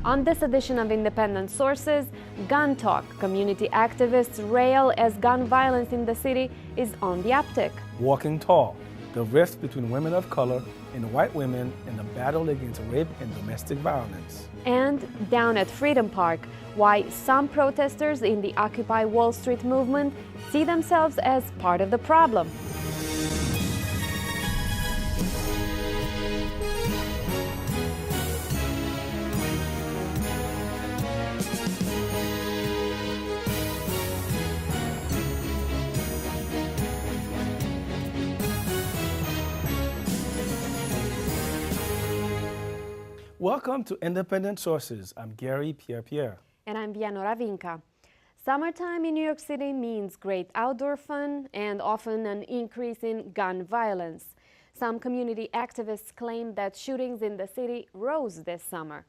On this edition of Independent Sources, Gun Talk, community activists rail as gun violence in the city is on the uptick. Walking Tall, the rift between women of color and white women in the battle against rape and domestic violence. And down at Freedom Park, why some protesters in the Occupy Wall Street movement see themselves as part of the problem. Welcome to Independent Sources. I'm Gary Pierre-Pierre. And I'm Vianora Vinca. Summertime in New York City means great outdoor fun and often an increase in gun violence. Some community activists claim that shootings in the city rose this summer.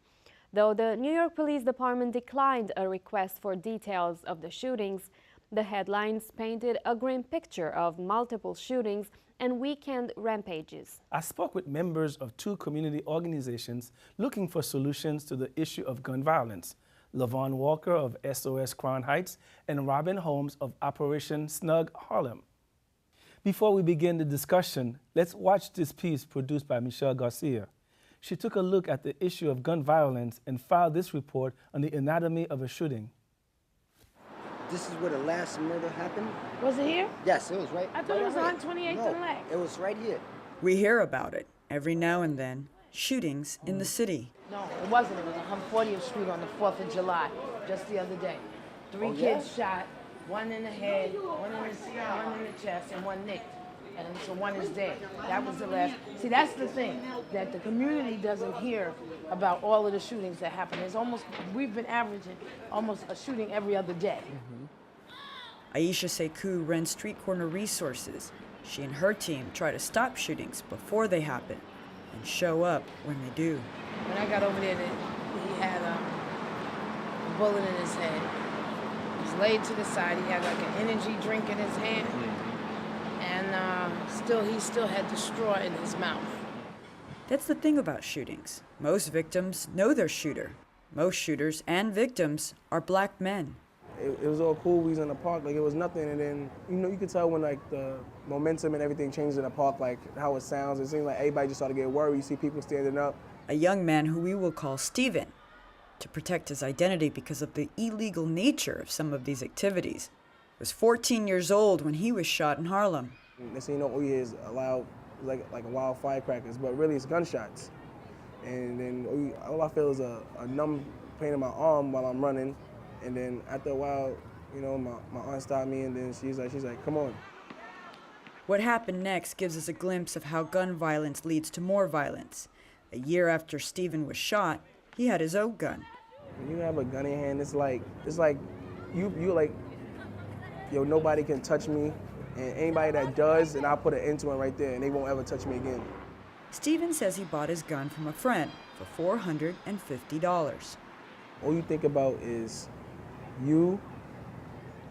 Though the New York Police Department declined a request for details of the shootings, the headlines painted a grim picture of multiple shootings and weekend rampages. I spoke with members of two community organizations looking for solutions to the issue of gun violence, LaVon Walker of SOS Crown Heights and Robin Holmes of Operation Snug Harlem. Before we begin the discussion, let's watch this piece produced by Michelle Garcia. She took a look at the issue of gun violence and filed this report on the anatomy of a shooting. This is where the last murder happened? Was it here? Yes, it was right. I thought it was right on 28th No, and Lex. it was right here. We hear about it every now and then. Shootings in the city. No, it wasn't. It was on 40th Street on the 4th of July, just the other day. Three kids shot, one in the head, one in the chest, and one nicked. And so one is dead. That was the last. See, that's the thing, that the community doesn't hear about all of the shootings that happen. We've been averaging almost a shooting every other day. Aisha Sekou runs Street Corner Resources. She and her team try to stop shootings before they happen and show up when they do. When I got over there, he had a bullet in his head. He was laid to the side. He had like an energy drink in his hand. And he still had the straw in his mouth. That's the thing about shootings. Most victims know their shooter. Most shooters and victims are black men. It was all cool. We was in the park, like it was nothing. And then, you could tell when like the momentum and everything changed in the park, like how it sounds. It seemed like everybody just started to get worried. You see people standing up. A young man who we will call Steven, to protect his identity because of the illegal nature of some of these activities, was 14 years old when he was shot in Harlem. They say, all you hear is loud, like a wild firecrackers, but really it's gunshots. And then all I feel is a numb pain in my arm while I'm running. And then after a while, my aunt stopped me, and then she's like, come on. What happened next gives us a glimpse of how gun violence leads to more violence. A year after Steven was shot, he had his own gun. When you have a gun in your hand, it's like you like, yo, nobody can touch me, and anybody that does, and I'll put an end to it right there, and they won't ever touch me again. Steven says he bought his gun from a friend for $450. All you think about is you,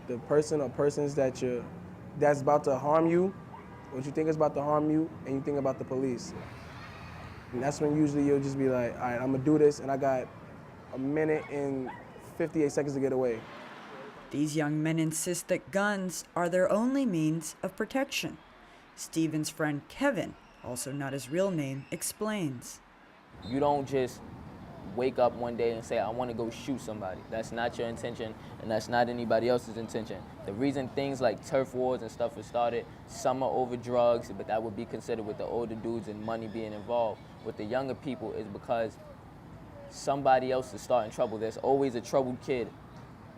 the person or persons that's about to harm you, what you think is about to harm you, and you think about the police. And that's when usually you'll just be like, all right, I'm gonna do this, and I got a minute and 58 seconds to get away. These young men insist that guns are their only means of protection. Steven's friend Kevin, also not his real name, explains. You don't just wake up one day and say, I want to go shoot somebody. That's not your intention, and that's not anybody else's intention. The reason things like turf wars and stuff were started, some are over drugs, but that would be considered with the older dudes and money being involved. With the younger people is because somebody else is starting trouble. There's always a troubled kid.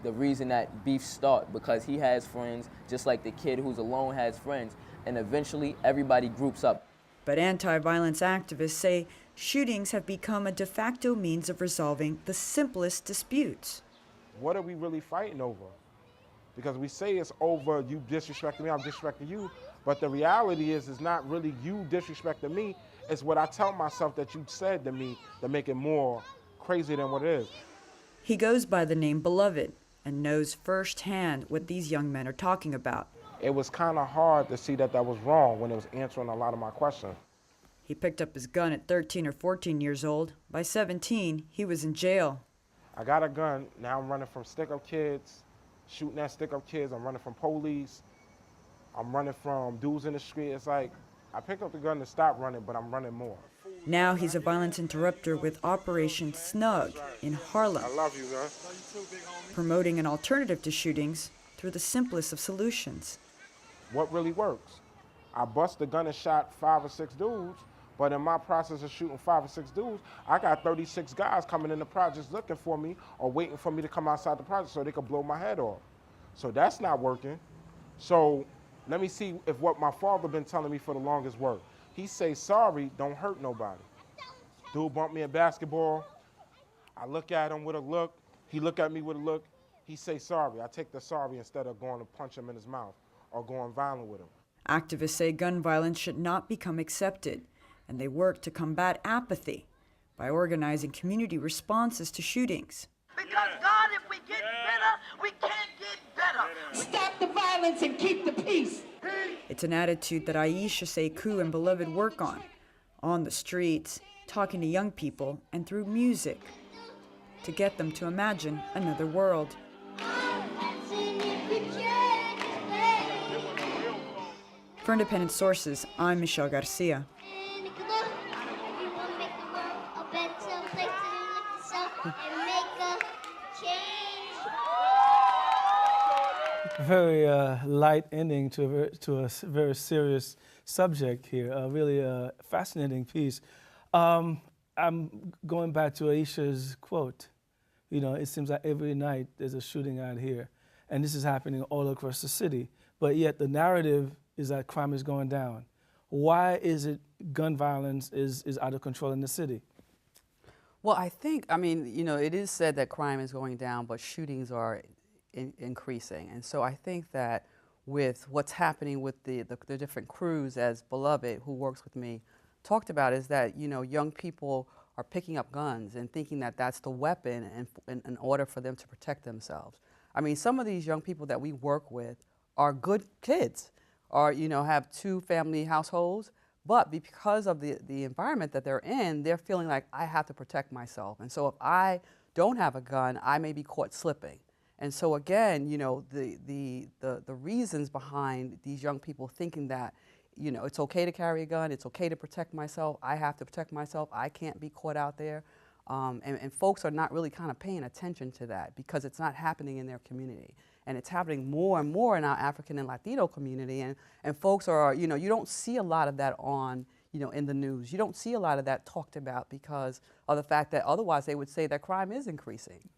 The reason that beefs start, because he has friends, just like the kid who's alone has friends, and eventually everybody groups up. But anti-violence activists say shootings have become a de facto means of resolving the simplest disputes. What are we really fighting over? Because we say it's over, you disrespecting me, I'm disrespecting you, but the reality is it's not really you disrespecting me, it's what I tell myself that you said to me to make it more crazy than what it is. He goes by the name Beloved and knows firsthand what these young men are talking about. It was kind of hard to see that was wrong when it was answering a lot of my questions. He picked up his gun at 13 or 14 years old. By 17, he was in jail. I got a gun, now I'm running from stick-up kids, shooting at stick-up kids, I'm running from police, I'm running from dudes in the street. It's like, I pick up the gun to stop running, but I'm running more. Now he's a violence interrupter with Operation Snug in Harlem, I love you, man. promoting an alternative to shootings through the simplest of solutions. What really works? I bust the gun and shot 5 or 6 dudes, but in my process of shooting 5 or 6 dudes, I got 36 guys coming in the projects looking for me or waiting for me to come outside the project so they could blow my head off. So that's not working. So let me see if what my father been telling me for the longest work. He say, sorry, don't hurt nobody. Dude bumped me in basketball. I look at him with a look. He look at me with a look. He say sorry. I take the sorry instead of going to punch him in his mouth or going violent with him. Activists say gun violence should not become accepted, and they work to combat apathy by organizing community responses to shootings. Because God, if we get better, we can't get better. Stop the violence and keep the peace. It's an attitude that Aisha Sekou and Beloved work on the streets, talking to young people, and through music, to get them to imagine another world. For Independent Sources, I'm Michelle Garcia. Very light ending to a very serious subject here. Really a fascinating piece. I'm going back to Aisha's quote. You know, it seems like every night there's a shooting out here, and this is happening all across the city. But yet the narrative is that crime is going down. Why is it gun violence is out of control in the city? Well, I think, I mean, you know, it is said that crime is going down, but shootings are increasing. And so I think that with what's happening with the different crews, as Beloved, who works with me, talked about, is that, you know, young people are picking up guns and thinking that that's the weapon in order for them to protect themselves. I mean, some of these young people that we work with are good kids, or, you know, have 2 family households, but because of the environment that they're in, they're feeling like, I have to protect myself. And so if I don't have a gun, I may be caught slipping. And so again, you know, the reasons behind these young people thinking that, you know, it's okay to carry a gun, it's okay to protect myself, I have to protect myself, I can't be caught out there. And folks are not really kind of paying attention to that because it's not happening in their community. And it's happening more and more in our African and Latino community. And folks are, you know, you don't see a lot of that on, you know, in the news. You don't see a lot of that talked about because of the fact that otherwise they would say that crime is increasing.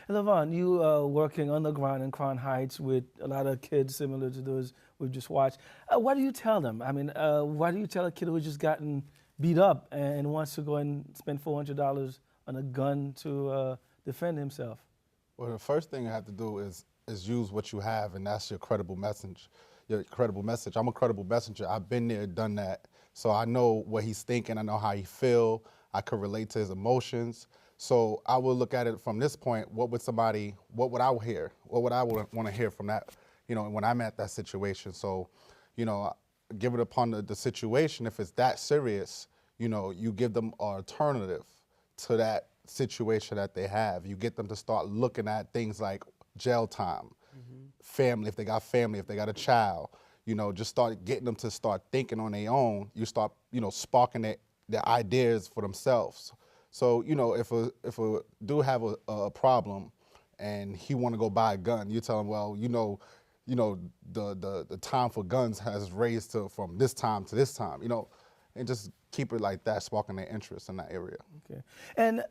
And Levon, you are working on the ground in Crown Heights with a lot of kids similar to those we've just watched. What do you tell them? I mean, why do you tell a kid who's just gotten beat up and wants to go and spend $400 on a gun to defend himself? Well, the first thing you have to do is use what you have, and that's your credible message. Your credible message. I'm a credible messenger. I've been there, done that. So I know what he's thinking. I know how he feel. I could relate to his emotions. So I will look at it from this point. What would I hear? What would I want to hear from that, you know, when I'm at that situation? So, you know, give it upon the situation. If it's that serious, you know, you give them an alternative to that situation that they have. You get them to start looking at things like jail time, family, if they got family, if they got a child, you know, just start getting them to start thinking on their own. You start, you know, sparking their ideas for themselves. So, you know, if a dude have a problem and he want to go buy a gun, you tell him, well, you know, the time for guns has raised from this time to this time, you know, and just keep it like that, sparking their interest in that area. Okay. And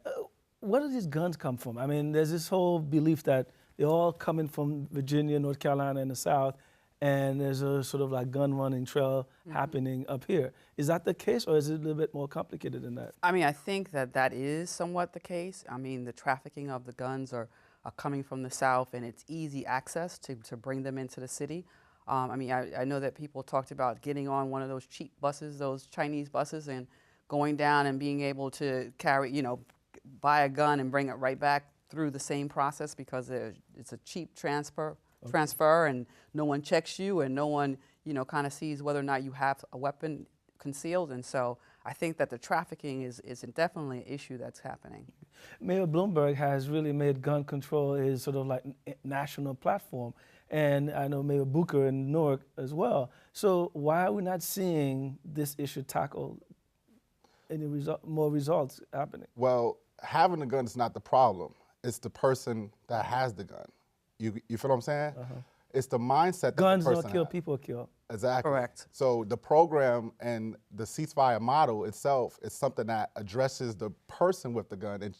where do these guns come from? I mean, there's this whole belief that they're all coming from Virginia, North Carolina, and the South, and there's a sort of like gun running trail happening up here. Is that the case, or is it a little bit more complicated than that? I mean, I think that is somewhat the case. I mean, the trafficking of the guns are coming from the South, and it's easy access to bring them into the city. I mean, I know that people talked about getting on one of those cheap buses, those Chinese buses, and going down and being able to carry, you know, buy a gun and bring it right back through the same process because it's a cheap transfer, and no one checks you and no one, you know, kind of sees whether or not you have a weapon concealed. And so I think that the trafficking is definitely an issue that's happening. Mayor Bloomberg has really made gun control his sort of like national platform. And I know Mayor Booker in Newark as well. So why are we not seeing this issue tackled? Any more results happening? Well, having the gun is not the problem. It's the person that has the gun. You feel what I'm saying? It's the mindset that Guns the person don't kill, has. people kill. Exactly. Correct. So the program and the ceasefire model itself is something that addresses the person with the gun and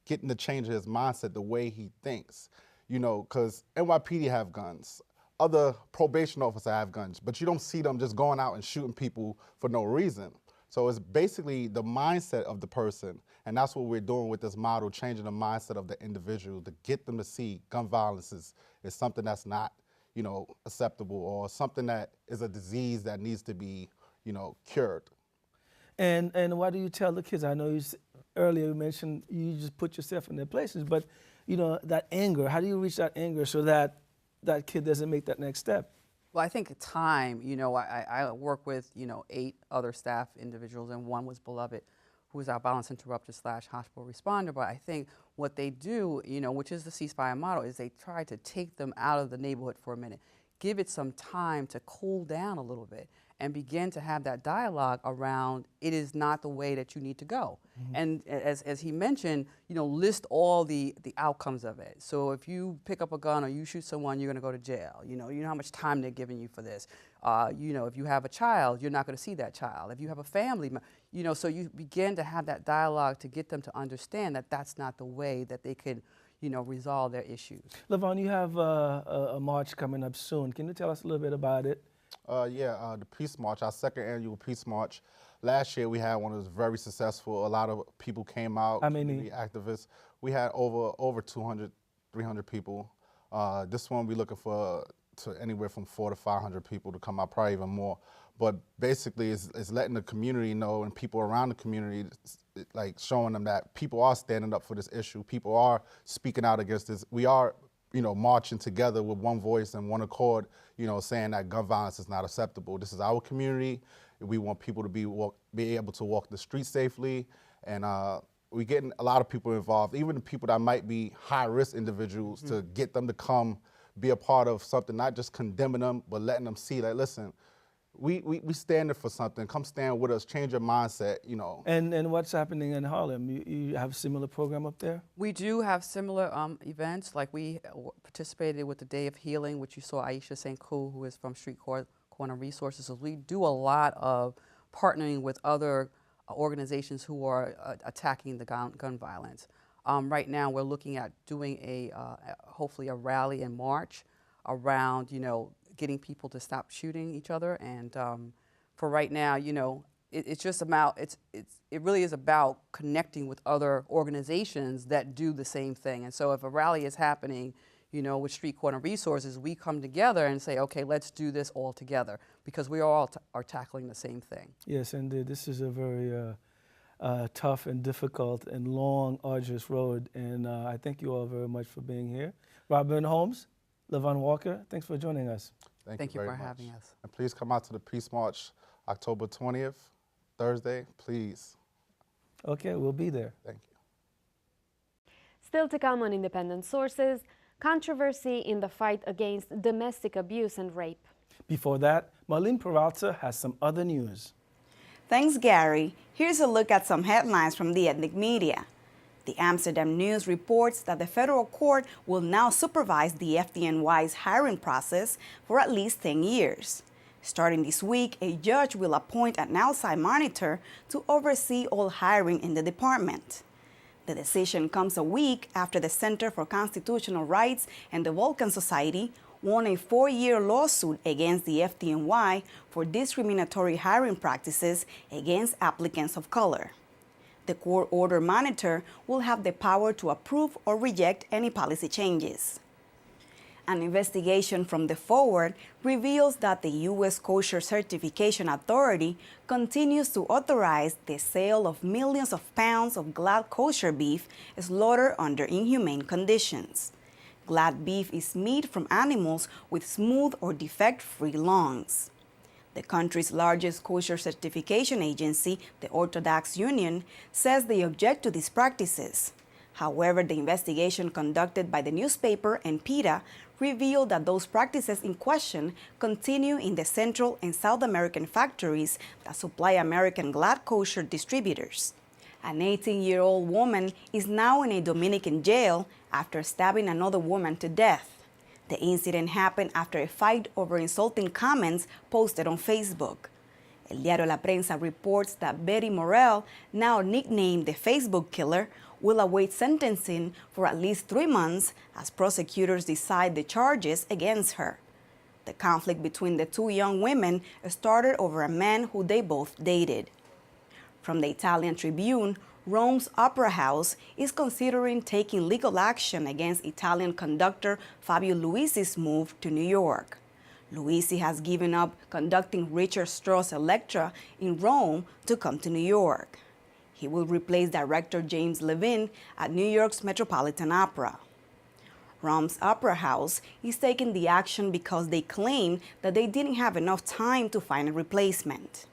getting to change his mindset, the way he thinks. You know, because NYPD have guns. Other probation officers have guns, but you don't see them just going out and shooting people for no reason. So it's basically the mindset of the person, and that's what we're doing with this model, changing the mindset of the individual to get them to see gun violence is something that's not, you know, acceptable, or something that is a disease that needs to be, you know, cured. And what do you tell the kids? I know earlier you mentioned you just put yourself in their places, but you know, that anger, how do you reach that anger so that that kid doesn't make that next step? Well, I think time, you know, I work with, you know, 8 other staff individuals, and one was Beloved, who is our violence interrupter / hospital responder. But I think what they do, you know, which is the ceasefire model, is they try to take them out of the neighborhood for a minute, give it some time to cool down a little bit, and begin to have that dialogue around it is not the way that you need to go. And as he mentioned, you know, list all the outcomes of it. So if you pick up a gun or you shoot someone, you're going to go to jail. You know how much time they're giving you for this. You know, if you have a child, you're not going to see that child. If you have a family, you know, so you begin to have that dialogue to get them to understand that that's not the way that they could, you know, resolve their issues. LaVon, you have a march coming up soon. Can you tell us a little bit about it? The Peace March, our second annual Peace March. Last year we had one that was very successful. A lot of people came out, How many? community activists. We had over 200, 300 people. This one we're looking for anywhere from 400 to 500 people to come out, probably even more. But basically it's letting the community know, and people around the community, like showing them that people are standing up for this issue. People are speaking out against this. We are, you know, marching together with one voice and one accord, you know, saying that gun violence is not acceptable. This is our community. We want people to be able to walk the streets safely, and we're getting a lot of people involved, even the people that might be high-risk individuals, to get them to come be a part of something, not just condemning them, but letting them see, like, listen, we standing for something. Come stand with us. Change your mindset, you know. And what's happening in Harlem? You have a similar program up there? We do have similar events. Like we participated with the Day of Healing, which you saw Aisha St. Cool, who is from Street Corner Resources. So we do a lot of partnering with other organizations who are attacking the gun violence. Right now, we're looking at doing hopefully a rally in March around, you know, getting people to stop shooting each other. And for right now, you know, it's just about, it really is about connecting with other organizations that do the same thing. And so if a rally is happening, you know, with Street Corner Resources, we come together and say, okay, let's do this all together, because we all are tackling the same thing. Yes, indeed. This is a very tough and difficult and long, arduous road. And I thank you all very much for being here. Robin Holmes, LaVon Walker, thanks for joining us. Thank you very for much. having us. And please come out to the Peace March, October 20th, Thursday, please. Okay, we'll be there. Thank you. Still to come on Independent Sources, controversy in the fight against domestic abuse and rape. Before that, Marlene Peralta has some other news. Thanks, Gary. Here's a look at some headlines from the ethnic media. The Amsterdam News reports that the federal court will now supervise the FDNY's hiring process for at least 10 years. Starting this week, a judge will appoint an outside monitor to oversee all hiring in the department. The decision comes a week after the Center for Constitutional Rights and the Vulcan Society won a 4-year lawsuit against the FDNY for discriminatory hiring practices against applicants of color. The court-ordered monitor will have the power to approve or reject any policy changes. An investigation from The Forward reveals that the U.S. Kosher Certification Authority continues to authorize the sale of millions of pounds of glad kosher beef slaughtered under inhumane conditions. Glad beef is meat from animals with smooth or defect-free lungs. The country's largest kosher certification agency, the Orthodox Union, says they object to these practices. However, the investigation conducted by the newspaper and PETA revealed that those practices in question continue in the Central and South American factories that supply American Glad kosher distributors. An 18-year-old woman is now in a Dominican jail after stabbing another woman to death. The incident happened after a fight over insulting comments posted on Facebook. El Diario La Prensa reports that Betty Morel, now nicknamed the Facebook killer, will await sentencing for at least 3 months as prosecutors decide the charges against her. The conflict between the two young women started over a man who they both dated. From the Italian Tribune, Rome's Opera House is considering taking legal action against Italian conductor Fabio Luisi's move to New York. Luisi has given up conducting Richard Strauss' Elektra in Rome to come to New York. He will replace director James Levine at New York's Metropolitan Opera. Rome's Opera House is taking the action because they claim that they didn't have enough time to find a replacement.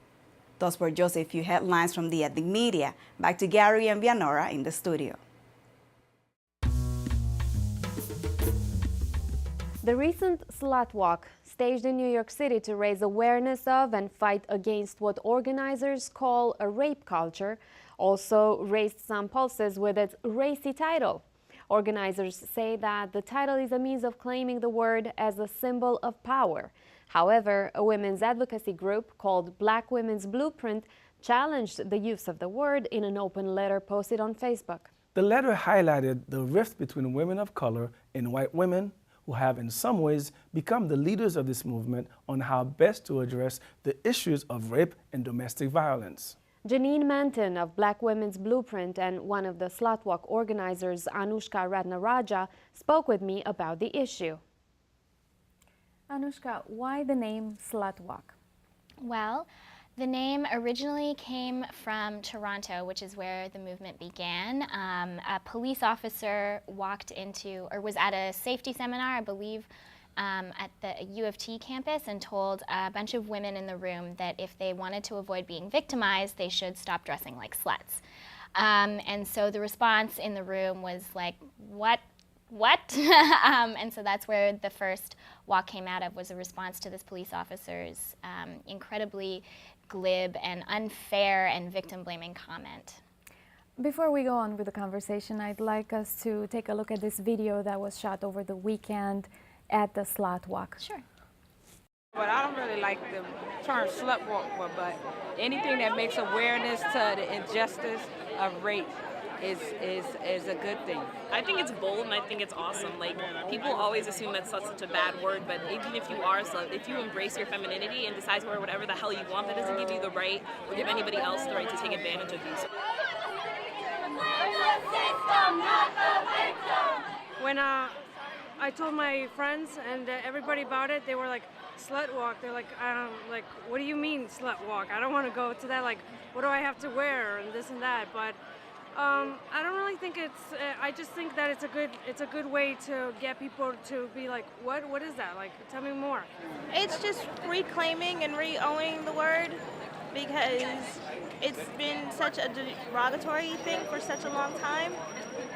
Those were just a few headlines from the ethnic media. Back to Gary and Vianora in the studio. The recent slut walk, staged in New York City to raise awareness of and fight against what organizers call a rape culture, also raised some pulses with its racy title. Organizers say that the title is a means of claiming the word as a symbol of power. However, a women's advocacy group called Black Women's Blueprint challenged the use of the word in an open letter posted on Facebook. The letter highlighted the rift between women of color and white women who have in some ways become the leaders of this movement on how best to address the issues of rape and domestic violence. Janine Manton of Black Women's Blueprint and one of the slut walk organizers, Anushka Ratnaraja, spoke with me about the issue. Anushka, why the name Slut Walk? Well, the name originally came from Toronto, which is where the movement began. A police officer walked into, or was at a safety seminar, I believe, at the U of T campus, and told a bunch of women in the room that if they wanted to avoid being victimized, they should stop dressing like sluts. And so the response in the room was like, what? And so that's where the first walk came out of, was a response to this police officer's incredibly glib and unfair and victim-blaming comment. Before we go on with the conversation, I'd like us to take a look at this video that was shot over the weekend at the Slut Walk. Sure. But I don't really like the term slut walk, but anything that makes awareness to the injustice of rape is a good thing. I think it's bold and I think it's awesome. Like, people always assume that's such a bad word, but even if you are a slut, if you embrace your femininity and decide to wear whatever the hell you want, that doesn't give you the right or give anybody else the right to take advantage of you. When I told my friends and everybody about it, they were like, slut walk. They're like, what do you mean slut walk? I don't want to go to that. Like, what do I have to wear and this and that? But I don't really think it's. I just think that it's a good way to get people to be like, what is that? Like, tell me more. It's just reclaiming and re-owning the word, because it's been such a derogatory thing for such a long time.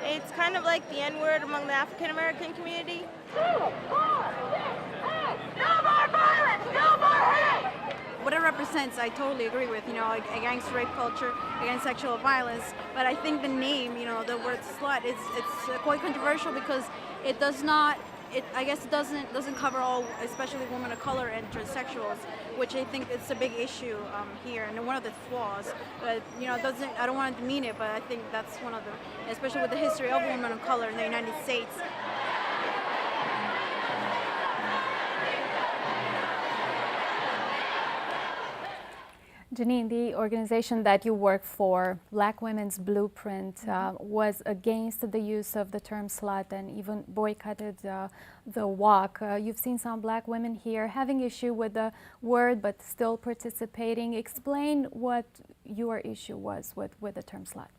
It's kind of like the N-word among the African American community. 2, 4, 6, 8. No more violence, no more hate. What it represents, I totally agree with, against rape culture, against sexual violence. But I think the name, the word slut, it's quite controversial because it does not, I guess it doesn't cover all, especially women of color and transsexuals, which I think it's a big issue here and one of the flaws. But I don't want to demean it, but I think that's one of the, especially with the history of women of color in the United States. Janine, the organization that you work for, Black Women's Blueprint, was against the use of the term slut and even boycotted the walk. You've seen some Black women here having issue with the word but still participating. Explain what your issue was with the term slut.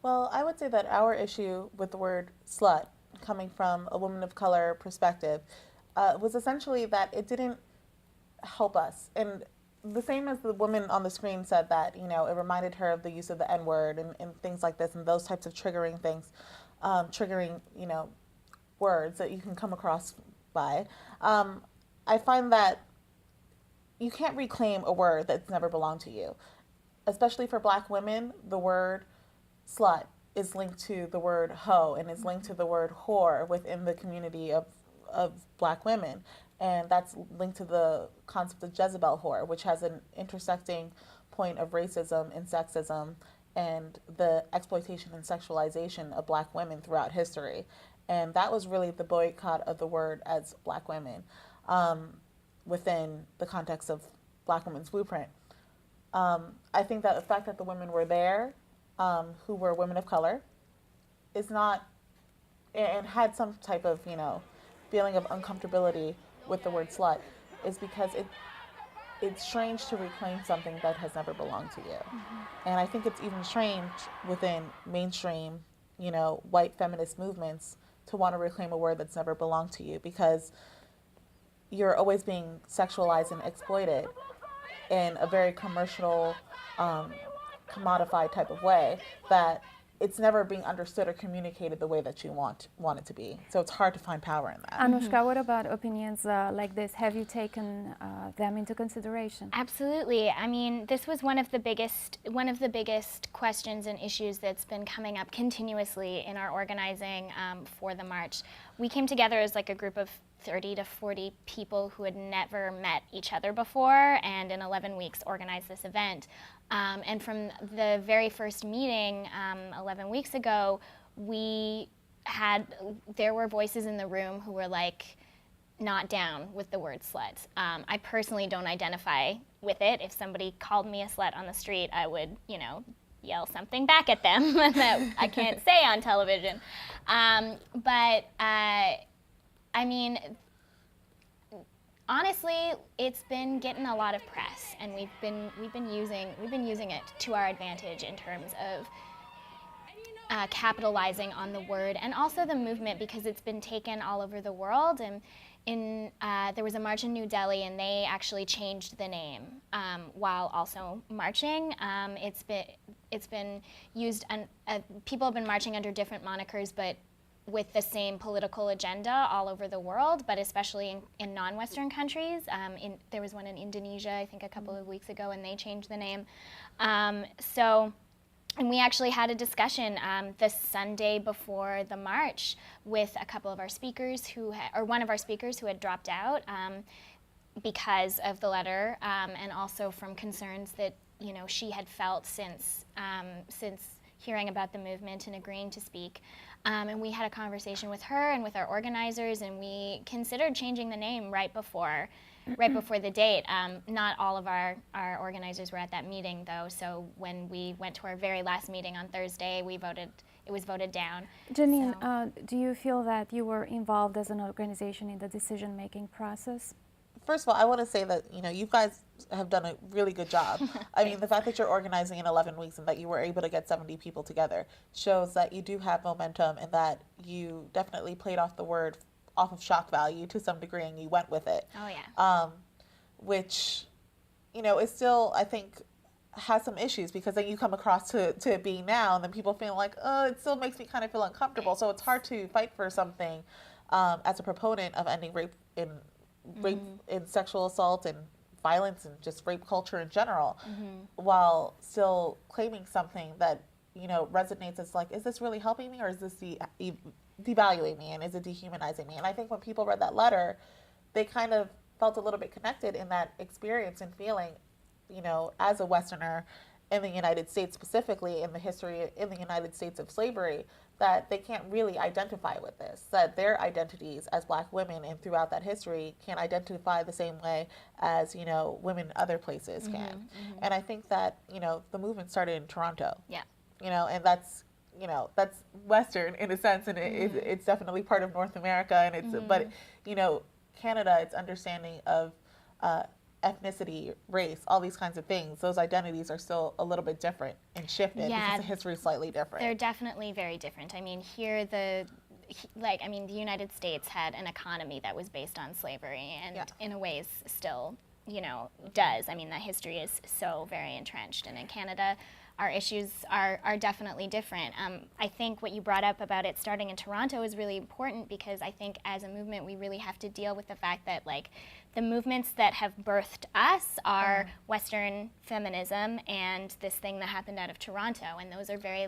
Well, I would say that our issue with the word slut, coming from a woman of color perspective, was essentially that it didn't help us. And the same as the woman on the screen said that, you know, it reminded her of the use of the N-word and things like this and those types of triggering things, triggering, you know, words that you can come across by. I find that you can't reclaim a word that's never belonged to you. Especially for Black women, the word slut is linked to the word hoe and is linked to the word whore within the community of Black women. And that's linked to the concept of Jezebel whore, which has an intersecting point of racism and sexism and the exploitation and sexualization of Black women throughout history. And that was really the boycott of the word as Black women within the context of Black Women's Blueprint. I think that the fact that the women were there, who were women of color, is not, and had some type of, you know, feeling of uncomfortability with the word slut, is because it's strange to reclaim something that has never belonged to you. And I think it's even strange within mainstream, you know, white feminist movements to want to reclaim a word that's never belonged to you, because you're always being sexualized and exploited in a very commercial, commodified type of way that it's never being understood or communicated the way that you want it to be. So it's hard to find power in that. Anushka, what about opinions like this? Have you taken them into consideration? Absolutely. I mean, this was one of the biggest questions and issues that's been coming up continuously in our organizing for the march. We came together as like a group of 30 to 40 people who had never met each other before, and in 11 weeks organized this event. And from the very first meeting 11 weeks ago, there were voices in the room who were like not down with the word slut. I personally don't identify with it. If somebody called me a slut on the street, I would, you know, yell something back at them that I can't say on television. I mean, honestly, it's been getting a lot of press, and we've been using it to our advantage in terms of capitalizing on the word and also the movement, because it's been taken all over the world. And there was a march in New Delhi, and they actually changed the name while also marching. It's been used, people have been marching under different monikers, but with the same political agenda all over the world, but especially in non-Western countries. There was one in Indonesia, I think a couple of weeks ago, and they changed the name. And we actually had a discussion the Sunday before the march with a couple of our speakers one of our speakers who had dropped out because of the letter, and also from concerns that, you know, she had felt since hearing about the movement and agreeing to speak. And we had a conversation with her and with our organizers, and we considered changing the name right before the date. Not all of our organizers were at that meeting, though, so when we went to our very last meeting on Thursday, it was voted down. Janine, do you feel that you were involved as an organization in the decision-making process? First of all, I want to say that, you know, you guys have done a really good job. I mean, the fact that you're organizing in 11 weeks and that you were able to get 70 people together shows that you do have momentum and that you definitely played off the word off of shock value to some degree and you went with it. Oh, yeah. Which, you know, is still, I think, has some issues, because then you come across to it being now, and then people feel like, oh, it still makes me kind of feel uncomfortable. So it's hard to fight for something as a proponent of ending rape and sexual assault and violence and just rape culture in general, while still claiming something that, you know, resonates as like, is this really helping me, or is this devaluing me, and is it dehumanizing me? And I think when people read that letter, they kind of felt a little bit connected in that experience and feeling, you know, as a Westerner in the United States, specifically in the history in the United States of slavery, that they can't really identify with this, that their identities as Black women and throughout that history can't identify the same way as, you know, women other places can. And I think that, you know, the movement started in Toronto. Yeah. You know, and that's, you know, that's Western in a sense, and it's definitely part of North America, and it's, but, you know, Canada, it's understanding of ethnicity, race, all these kinds of things, those identities are still a little bit different and shifted because the history is slightly different. They're definitely very different. I mean, here the United States had an economy that was based on slavery, and in a way is still does. I mean, that history is so very entrenched, and in Canada, our issues are definitely different. I think what you brought up about it starting in Toronto is really important, because I think as a movement we really have to deal with the fact that the movements that have birthed us are Western feminism and this thing that happened out of Toronto, and those are very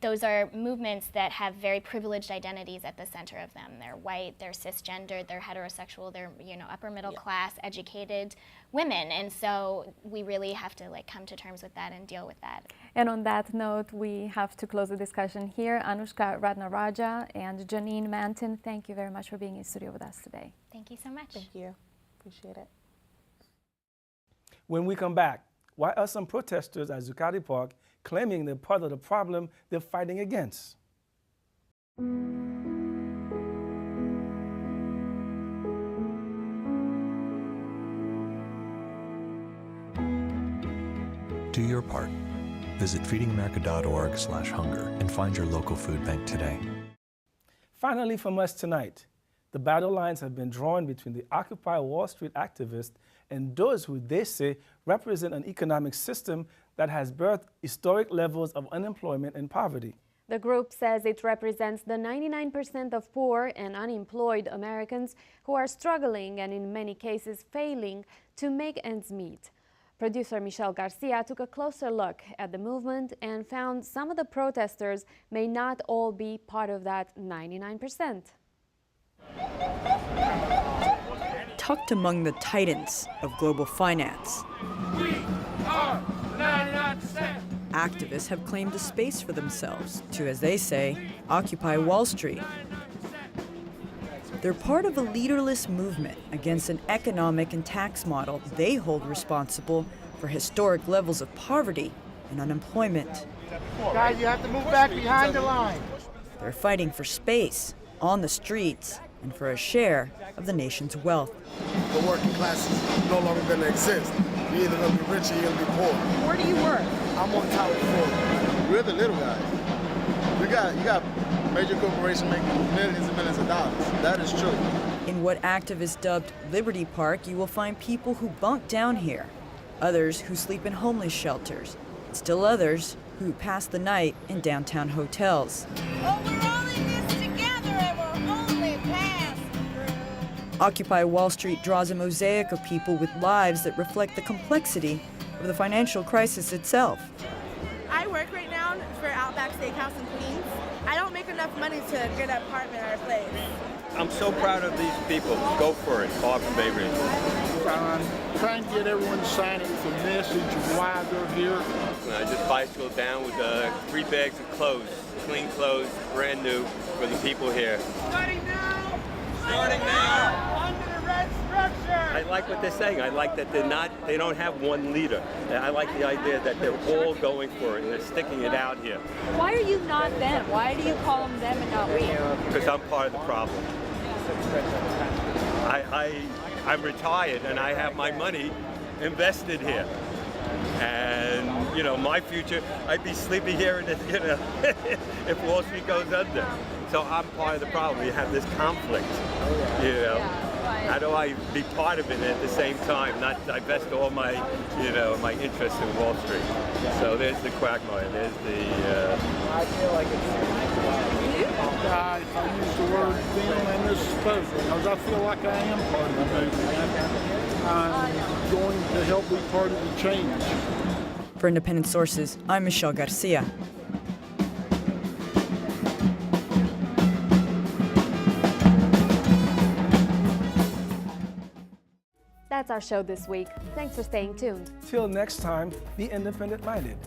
those are movements that have very privileged identities at the center of them. They're white, they're cisgendered, they're heterosexual, they're upper middle class, educated women, and so we really have to come to terms with that and deal with that. And on that note, we have to close the discussion here. Anushka Ratnaraja and Janine Manton, thank you very much for being in studio with us today. Thank you so much. Thank you. Appreciate it. When we come back, why are some protesters at Zuccotti Park claiming they're part of the problem they're fighting against? Do your part. Visit feedingamerica.org/hunger and find your local food bank today. Finally from us tonight, the battle lines have been drawn between the Occupy Wall Street activists and those who they say represent an economic system that has birthed historic levels of unemployment and poverty. The group says it represents the 99% of poor and unemployed Americans who are struggling and in many cases failing to make ends meet. Producer Michelle Garcia took a closer look at the movement and found some of the protesters may not all be part of that 99%. Tucked among the titans of global finance, We are 99%. activists have claimed a space for themselves to, as they say, occupy Wall Street. They're part of a leaderless movement against an economic and tax model they hold responsible for historic levels of poverty and unemployment. Guys, you have to move back behind the line. They're fighting for space on the streets and for a share of the nation's wealth. The working class is no longer going to exist. You're either going to be rich or you're going to be poor. Where do you work? I'm on Tower 4. We're the little guys. You got major corporations making millions and millions of dollars. That is true. In what activists dubbed Liberty Park, you will find people who bunk down here, others who sleep in homeless shelters, still others who pass the night in downtown hotels. Occupy Wall Street draws a mosaic of people with lives that reflect the complexity of the financial crisis itself. I work right now for Outback Steakhouse in Queens. I don't make enough money to get an apartment or a place. I'm so proud of these people. Go for it. Bob from Bay Ridge. Trying to get everyone to sign it with a message of why they're here. I just bicycled down with 3 bags of clothes, clean clothes, brand new, for the people here. Starting now! Starting now! Under the red structure! I like what they're saying. I like that they don't have one leader. I like the idea that they're all going for it and they're sticking it out here. Why are you not them? Why do you call them them and not we? Because I'm part of the problem. I'm retired and I have my money invested here. And, my future, I'd be sleeping here in if Wall Street goes under. So I'm part of the problem. You have this conflict, How do I be part of it and at the same time not divest all my, my interest in Wall Street? So there's the quagmire. There's the... I feel like I use the word them and this is perfect because I feel like I am part of the movement. I'm going to help be part of the change. For Independent Sources, I'm Michelle Garcia. That's our show this week. Thanks for staying tuned. Till next time, be independent-minded.